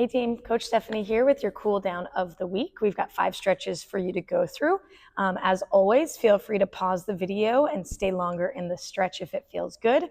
Hey team, Coach Stephanie here with your cool down of the week. We've got 5 stretches for you to go through. As always, feel free to pause the video and stay longer in the stretch if it feels good.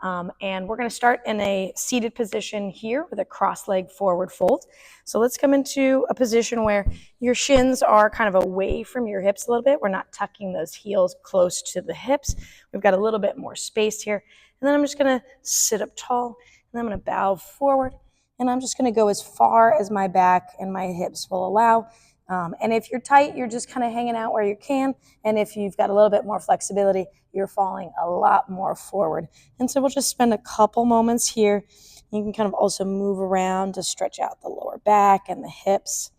And we're going to start in a seated position here with a cross leg forward fold. So let's come into a position where your shins are kind of away from your hips a little bit. We're not tucking those heels close to the hips. We've got a little bit more space here. And then I'm just going to sit up tall and I'm going to bow forward. And I'm just going to go as far as my back and my hips will allow. And if you're tight, you're just kind of hanging out where you can. And if you've got a little bit more flexibility, you're falling a lot more forward. And so we'll just spend a couple moments here. You can kind of also move around to stretch out the lower back and the hips.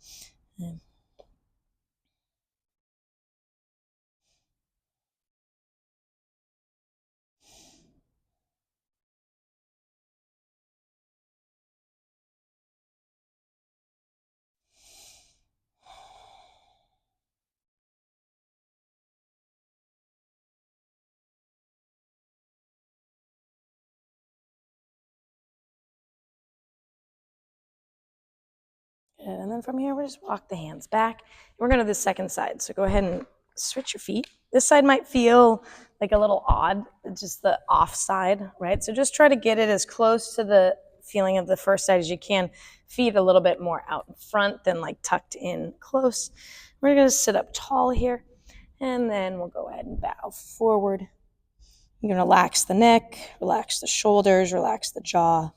And then from here, we'll just walk the hands back. We're going to the second side. So go ahead and switch your feet. This side might feel like a little odd, just the off side, right? So just try to get it as close to the feeling of the first side as you can. Feet a little bit more out in front than like tucked in close. We're going to sit up tall here. And then we'll go ahead and bow forward. You can relax the neck, relax the shoulders, relax the jaw.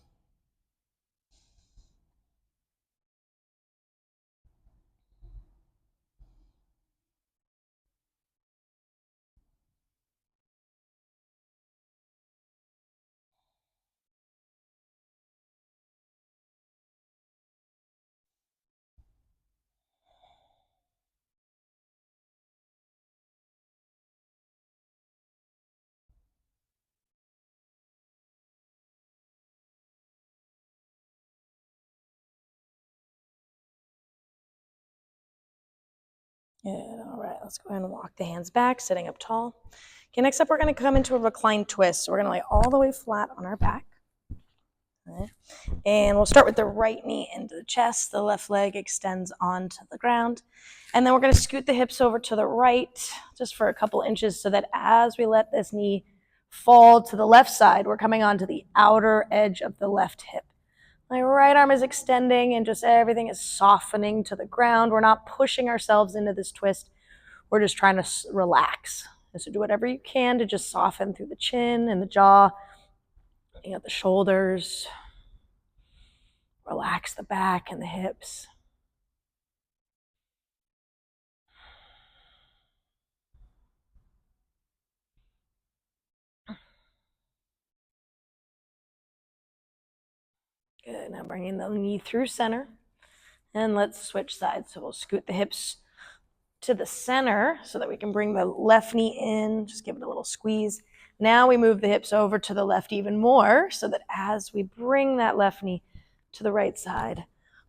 Good. All right, let's go ahead and walk the hands back, sitting up tall. Okay, next up, we're going to come into a reclined twist. So we're going to lay all the way flat on our back. All right. And we'll start with the right knee into the chest. The left leg extends onto the ground. And then we're going to scoot the hips over to the right just for a couple inches so that as we let this knee fall to the left side, we're coming onto the outer edge of the left hip. My right arm is extending and just everything is softening to the ground. We're not pushing ourselves into this twist. We're just trying to relax. And so do whatever you can to just soften through the chin and the jaw, you know, the shoulders. Relax the back and the hips. Good. Now bringing the knee through center. And let's switch sides. So we'll scoot the hips to the center so that we can bring the left knee in. Just give it a little squeeze. Now we move the hips over to the left even more so that as we bring that left knee to the right side,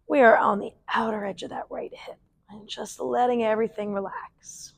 we are on the outer edge of that right hip and just letting everything relax.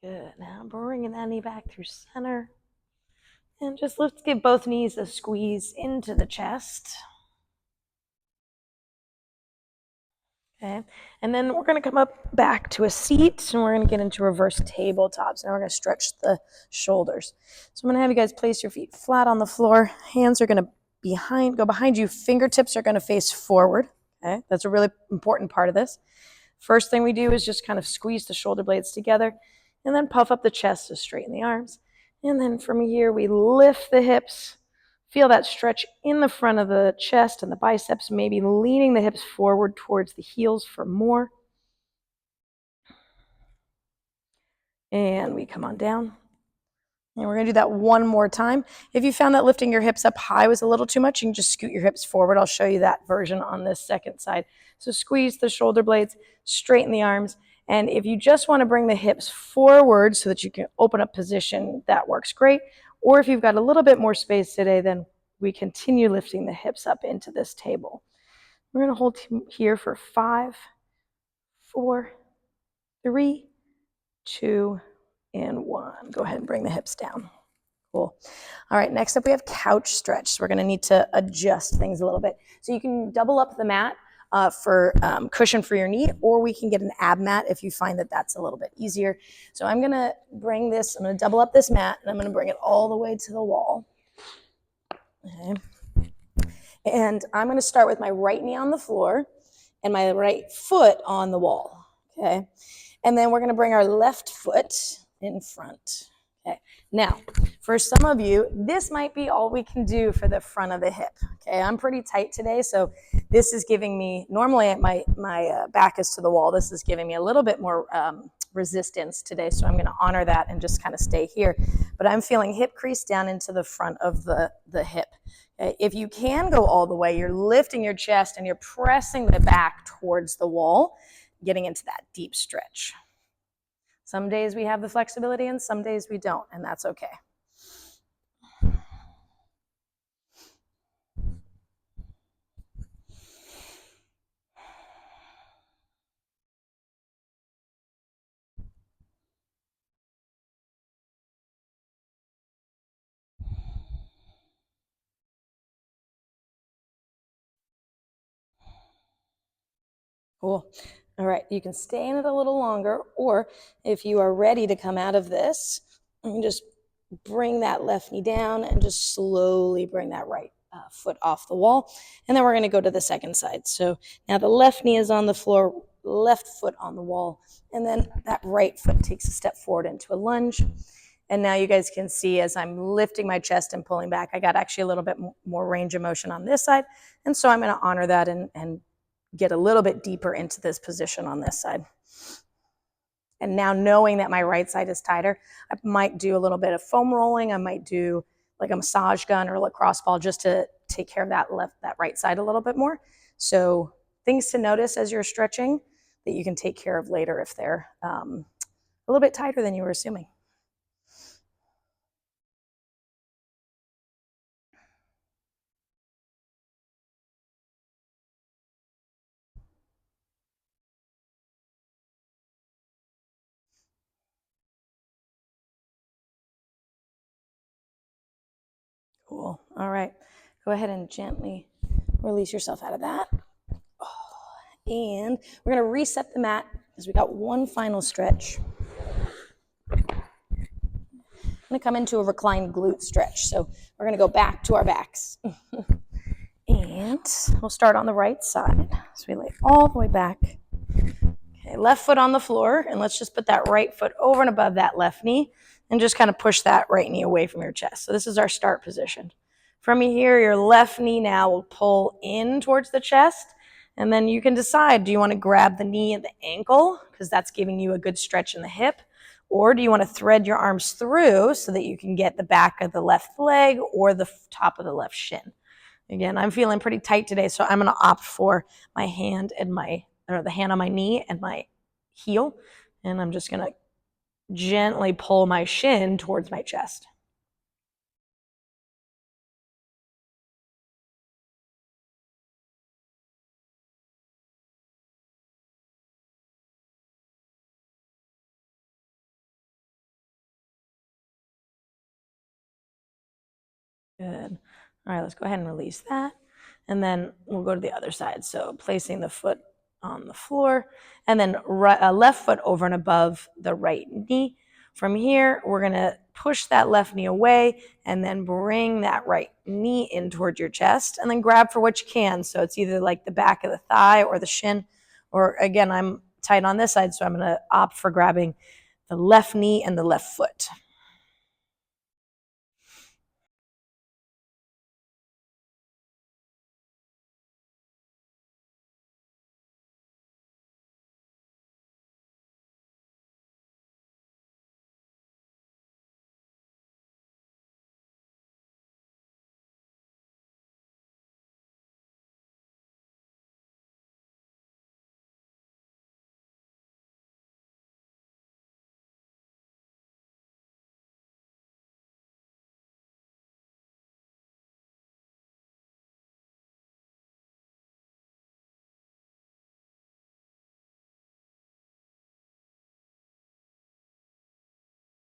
Good. Now bringing that knee back through center. And just let's give both knees a squeeze into the chest. Okay. And then we're going to come up back to a seat and we're going to get into reverse tabletops. Now we're going to stretch the shoulders. So I'm going to have you guys place your feet flat on the floor. Hands are going to go behind you. Fingertips are going to face forward. Okay. That's a really important part of this. First thing we do is just kind of squeeze the shoulder blades together and then puff up the chest to straighten the arms. And then from here, we lift the hips. Feel that stretch in the front of the chest and the biceps, maybe leaning the hips forward towards the heels for more. And we come on down. And we're going to do that one more time. If you found that lifting your hips up high was a little too much, you can just scoot your hips forward. I'll show you that version on this second side. So squeeze the shoulder blades, straighten the arms, And if you just want to bring the hips forward so that you can open up position, that works great. Or if you've got a little bit more space today, then we continue lifting the hips up into this table. We're going to hold here for 5, 4, 3, 2, and 1. Go ahead and bring the hips down. Cool. All right, next up we have couch stretch. So we're going to need to adjust things a little bit. So you can double up the mat for cushion for your knee, or we can get an ab mat if you find that that's a little bit easier. So I'm going to bring this, I'm going to double up this mat, and I'm going to bring it all the way to the wall. Okay. And I'm going to start with my right knee on the floor and my right foot on the wall. Okay. And then we're going to bring our left foot in front. Okay. Now, for some of you, this might be all we can do for the front of the hip. Okay. I'm pretty tight today, so this is giving me, normally my back is to the wall. This is giving me a little bit more resistance today, so I'm going to honor that and just kind of stay here. But I'm feeling hip crease down into the front of the hip. Okay. If you can go all the way, you're lifting your chest and you're pressing the back towards the wall, getting into that deep stretch. Some days we have the flexibility and some days we don't, and that's okay. Cool. All right, you can stay in it a little longer, or if you are ready to come out of this, you can just bring that left knee down and just slowly bring that right foot off the wall. And then we're going to go to the second side. So now the left knee is on the floor, left foot on the wall, and then that right foot takes a step forward into a lunge. And now you guys can see as I'm lifting my chest and pulling back, I got actually a little bit more range of motion on this side. And so I'm going to honor that and get a little bit deeper into this position on this side. And now knowing that my right side is tighter, I might do a little bit of foam rolling. I might do like a massage gun or a lacrosse ball just to take care of that right side a little bit more. So things to notice as you're stretching that you can take care of later if they're a little bit tighter than you were assuming. Cool. All right. Go ahead and gently release yourself out of that. And we're going to reset the mat because we got one final stretch. I'm going to come into a reclined glute stretch. So we're going to go back to our backs. And we'll start on the right side. So we lay all the way back. Okay, left foot on the floor. And let's just put that right foot over and above that left knee and just kind of push that right knee away from your chest. So this is our start position. From here, your left knee now will pull in towards the chest. And then you can decide, do you want to grab the knee and the ankle? Because that's giving you a good stretch in the hip. Or do you want to thread your arms through so that you can get the back of the left leg or the top of the left shin? Again, I'm feeling pretty tight today, so I'm going to opt for my hand and the hand on my knee and my heel. And I'm just going to gently pull my shin towards my chest. Good. All right, let's go ahead and release that. And then we'll go to the other side. So placing the foot on the floor and then left foot over and above the right knee. From here, we're going to push that left knee away and then bring that right knee in toward your chest and then grab for what you can. So it's either like the back of the thigh or the shin, or again, I'm tight on this side, so I'm going to opt for grabbing the left knee and the left foot.